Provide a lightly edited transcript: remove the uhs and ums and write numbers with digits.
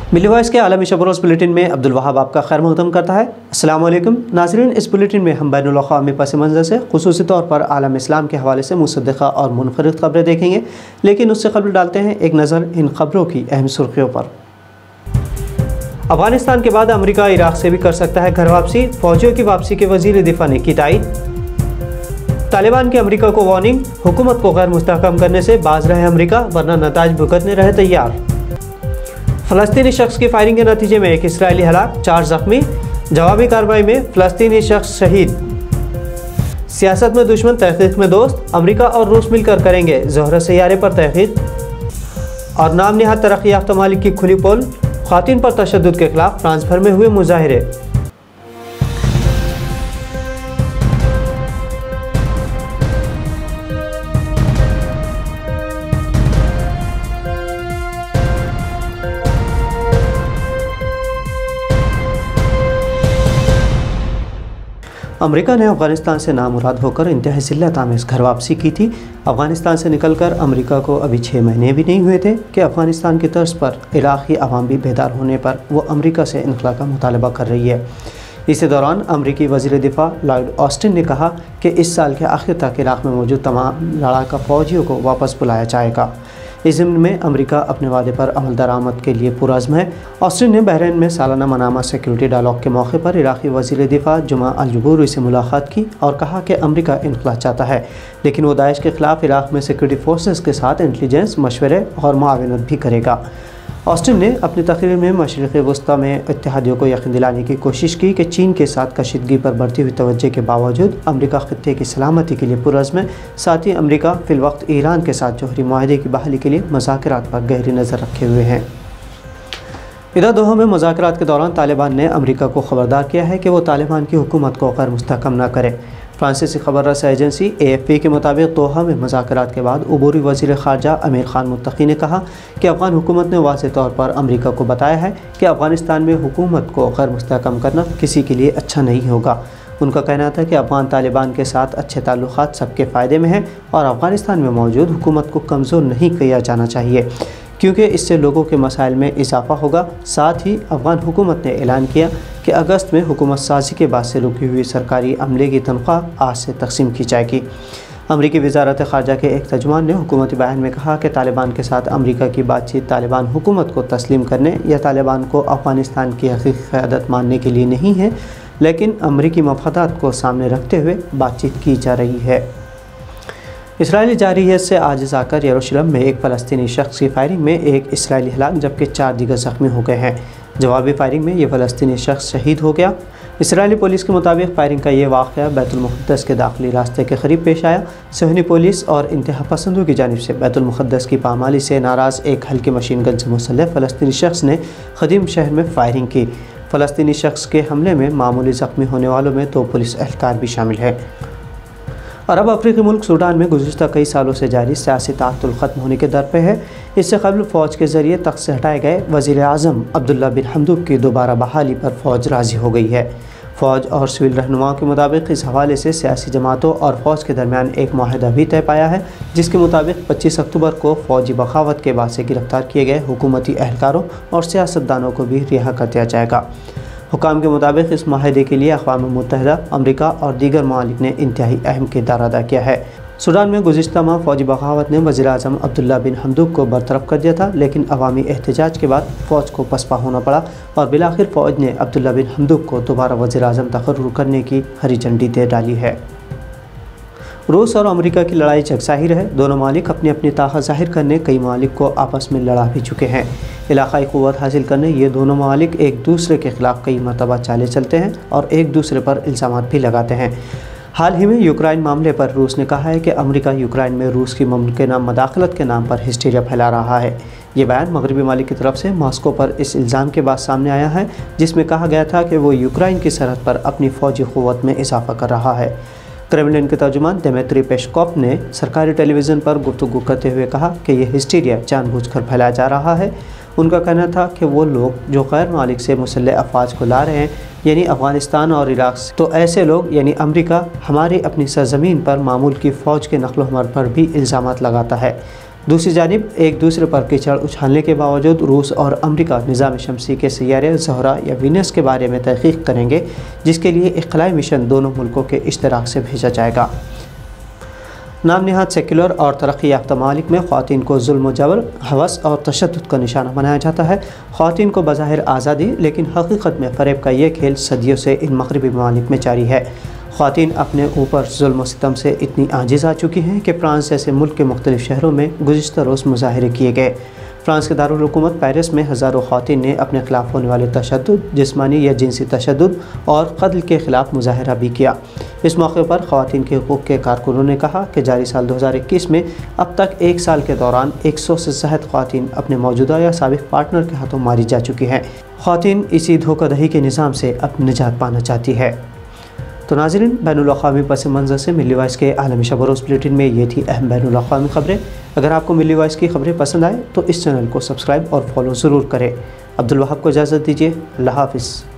मिली voice के आलमी शब-रोज़ bulletin में अब्दुल वहाब आपका खैर मक़दम करता है। अस्सलाम वालेकुम नाज़रीन, इस बुलेटिन में हम बैनुल अक़वामी पस मंज़र से ख़ुसूसी तौर पर आलम इस्लाम के हवाले से मुसद्दक़ा और मुनफ़रिद ख़बरें देखेंगे, लेकिन उससे क़बल डालते हैं एक नज़र इन ख़बरों की अहम सुर्ख़ियों पर। अफ़गानिस्तान के बाद अमरीका इराक़ से भी कर सकता है घर वापसी, फ़ौजियों की वापसी के वज़ीर दिफ़ा ने की तायीद। तालिबान की अमरीका को वार्निंग, हुकूमत को गैर मुस्तहकम करने से बाज रहे अमरीका, वरना नताइज भुगतने रहे तैयार। फ़लस्तीनी शख्स की फायरिंग के नतीजे में एक इसराइली हलाक, 4 ज़ख्मी, जवाबी कार्रवाई में फ़लस्तीनी शख्स शहीद। सियासत में दुश्मन, तहक़ीक़ में दोस्त, अमरीका और रूस मिलकर करेंगे ज़ोहरा सैयारे पर तहक़ीक़। और नाम निहाद तरक्की याफ्ता मालिक की खुली पोल, ख़वातीन पर तशद्दुद के खिलाफ फ्रांस भर में हुए मुज़ाहिरे। अमेरिका ने अफ़गानिस्तान से नामुराद होकर इंतहाई ज़िल्लत आमेज़ घर वापसी की थी। अफ़गानिस्तान से निकलकर अमेरिका को अभी 6 महीने भी नहीं हुए थे कि अफ़गानिस्तान की तर्ज पर इराक़ी अवाम भी बेदार होने पर वो अमेरिका से इनख़ला का मुतालबा कर रही है। इसी दौरान अमरीकी वज़ीर दिफ़ा लॉयड ऑस्टिन ने कहा कि इस साल के आखिर तक इराक़ में मौजूद तमाम लड़ाका फ़ौजियों को वापस बुलाया जाएगा। इस ज़िम्न में अमेरिका अपने वादे पर अमल दरामद के लिए पुरज़्म है। ऑस्टिन ने बहरीन में सालाना मनामा सिक्योरिटी डायलॉग के मौके पर इराक़ी वज़ीर दिफ़ा जुमा अल-जुबूरी से मुलाकात की और कहा कि अमेरिका इनख़ला चाहता है, लेकिन वो दाइश के ख़िलाफ़ इराक़ में सिक्योरिटी फोर्सेस के साथ इंटेलिजेंस मशवरे और मुआवनत भी करेगा। ऑस्टिन ने अपनी तकरीर में मशरिक़ी वस्ता में इत्तेहादियों को यकीन दिलाने की कोशिश की कि चीन के साथ कशीदगी पर बढ़ती हुई तवज्जो के बावजूद अमेरिका ख़ित्ते की सलामती के लिए पुरज़्म है। साथ ही अमेरिका फ़िलवक्त ईरान के साथ जौहरी मुआहदे की बहाली के लिए मुज़ाकरात पर गहरी नज़र रखे हुए हैं। इधर दोहा में मुज़ाकरात के दौरान तालिबान ने अमेरिका को ख़बरदार किया है कि वो तालिबान की हुकूमत को गैर मुस्तहकम न करे। फ्रांसीसी खबर रस एजेंसी AFP के मुताबिक दोहा में मुज़ाकरात के बाद अबूरी वज़ीर ख़ारजा अमीर ख़ान मुत्तक़ी ने कहा कि अफ़गान हुकूमत ने वाज़ेह तौर पर अमेरिका को बताया है कि अफ़गानिस्तान में हुकूमत को गैर मुस्तहकम करना किसी के लिए अच्छा नहीं होगा। उनका कहना था कि अफ़गान तालिबान के साथ अच्छे ताल्लुक़ात सबके फ़ायदे में हैं और अफ़गानिस्तान में मौजूद हुकूमत को कमज़ोर नहीं किया जाना चाहिए, क्योंकि इससे लोगों के मसाइल में इजाफ़ा होगा। साथ ही अफ़गान हुकूमत ने ऐलान किया कि अगस्त में हुकूमत साजी के बाद से रुकी हुई सरकारी अमले की तनख्वाह आज से तकसीम की जाएगी। अमरीकी वज़ारत ख़ारजा के एक तर्जुमान ने हुकूमती बयान में कहा कि तालिबान के साथ अमरीका की बातचीत तालिबान हुकूमत को तस्लीम करने या तालिबान को अफ़गानिस्तान की हक़ीक़ी क़यादत मानने के लिए नहीं है, लेकिन अमरीकी मफादात को सामने रखते हुए बातचीत की जा रही है। इसराइली जारहियत से आजिज़ आकर यरूशलेम में एक फ़लस्तीनी शख्स की फायरिंग में एक इसराइली हलाक जबकि 4 दीगर ज़ख्मी हो गए हैं। जवाबी फायरिंग में यह फ़लस्तीनी शख्स शहीद हो गया। इसराइली पुलिस के मुताबिक फायरिंग का ये वाक़या बैतुल मुक़द्दस के दाखिली रास्ते के करीब पेश आया। सहनी पुलिस और इंतहा पसंदों की जानिब से बैतुल मुक़द्दस की पामाली से नाराज़ एक हल्की मशीन गन से मुसल्लह फ़लस्तीनी शख्स ने ख़दीम शहर में फायरिंग की। फ़लस्तीनी शख्स के हमले में मामूली ज़ख्मी होने वालों में 2 पुलिस एहलकार भी शामिल है। अरब अफ्रीकी मुल्क सूडान में गुज़िश्ता कई सालों से जारी सियासी ताअत्तुल ख़त्म होने के दर पे है। इससे कबल फ़ौज के ज़रिए तख्त से हटाए गए वज़ीर आज़म अब्दुल्ला बिन हमदूक की दोबारा बहाली पर फ़ौज राज़ी हो गई है। फ़ौज और सिविल रहनुमाओं के मुताबिक इस हवाले से सियासी जमातों और फ़ौज के दरमियान एक माहिदा भी तय पाया है, जिसके मुताबिक 25 अक्टूबर को फ़ौजी बगावत के बाद से गिरफ़्तार किए गए हुकूमती एहलकारों और सियासतदानों को भी रिहा कर दिया जाएगा। हुकाम के मुताबिक इस माहिदे के लिए अक़वाम मुत्तहिदा, अमरीका और दीगर ममालिक ने इंतहाई अहम किरदार अदा किया है। सूडान में गुज़िश्ता माह फ़ौजी बगावत ने वज़ीर आज़म अब्दुल्ला बिन हमदूक को बरतरफ कर दिया था, लेकिन अवामी एहतजाज के बाद फ़ौज को पसपा होना पड़ा और बिलाखिर फ़ौज ने अब्दुल्ला बिन हमदूक को दोबारा वज़ीर आज़म तक़र्रुर करने की हरी झंडी दे डाली है। रूस और अमेरिका की लड़ाई जगज़ाहिर है। दोनों ममालिक अपनी अपनी ताकत ज़ाहिर करने कई ममालिक को आपस में लड़ा भी चुके हैं। इलाक़ाई क़ुव्वत हासिल करने ये दोनों ममालिक एक दूसरे के ख़िलाफ़ कई मरतबा चालें चलते हैं और एक दूसरे पर इल्ज़ामात भी लगाते हैं। हाल ही में यूक्रेन मामले पर रूस ने कहा है कि अमेरिका यूक्रेन में रूस की मुमकिना मदाखलत के नाम पर हिस्टीरिया फैला रहा है। ये बयान मगरबी ममालिक की तरफ से मॉस्को पर इस इल्ज़ाम के बाद सामने आया है, जिसमें कहा गया था कि वो यूक्रेन की सरहद पर अपनी फ़ौजी क़ुव्वत में इजाफ़ा कर रहा है। क्रेमलिन के तर्जुमान दिमित्री पेस्कोव ने सरकारी टेलीविज़न पर गुफ्तगू करते हुए कहा कि यह हिस्टीरिया जानबूझकर फैलाया जा रहा है। उनका कहना था कि वो लोग जो गैर मालिक से मुसल्लह अफवाज को ला रहे हैं, यानी अफ़गानिस्तान और इराक़ से, तो ऐसे लोग यानी अमेरिका हमारी अपनी सरज़मीन पर मामूल की फ़ौज के नक़्ल हमल पर भी इल्ज़ामात लगाता है। दूसरी जानिब एक दूसरे पर कीचड़ उछालने के बावजूद रूस और अमेरिका निज़ाम शमसी के सैयारे ज़हरा या वीनस के बारे में तहक़ीक़ करेंगे, जिसके लिए एक खलाई मिशन दोनों मुल्कों के इश्तराक से भेजा जाएगा। नाम नहाद सेक्युलर और तरक्की याफ्ता ममालिक में ख़वातीन को जुल्म जबर, हवस और तशद्दुद का निशाना बनाया जाता है। ख़वातीन को बज़ाहिर आज़ादी, लेकिन हकीकत में फ़रेब का ये खेल सदियों से इन मग़रिबी ममालिक में जारी है। ख़वातीन अपने ऊपर जुल्म सितम से इतनी आजिज़ आ चुकी हैं कि फ्रांस जैसे मुल्क के मुख्तलिफ़ शहरों में गुज़िश्ता रोज़ मुज़ाहरे किए गए। फ्रांस के दारुल हुकूमत पेरिस में हज़ारों ख़वातीन ने अपने ख़िलाफ़ होने वाले तशद्दुद, जिस्मानी या जिनसी तशद्दुद और क़त्ल के ख़िलाफ़ मुज़ाहरा भी किया। इस मौके पर ख़वातीन के हुकूक़ के कारकुनों ने कहा कि जारी साल 2021 में अब तक एक साल के दौरान 100 से ज़ायद ख़वातीन अपने मौजूदा या साबिक़ पार्टनर के हाथों मारी जा चुकी हैं। ख़वातीन इसी धोखाधड़ी के निज़ाम से अब निजात पाना चाहती है। तो नाज़रीन, बैनुल-अक़वामी पस मंज़र से मिल्ली वॉइस के आलमी शब रोज़ बुलेटिन में ये थी अहम बैनुल-अक़वामी ख़बरें। अगर आपको मिल्ली वॉइस की ख़बरें पसंद आए तो इस चैनल को सब्सक्राइब और फॉलो ज़रूर करें। अब्दुल वहाब को इजाज़त दीजिए। अल्लाह हाफ़िज़।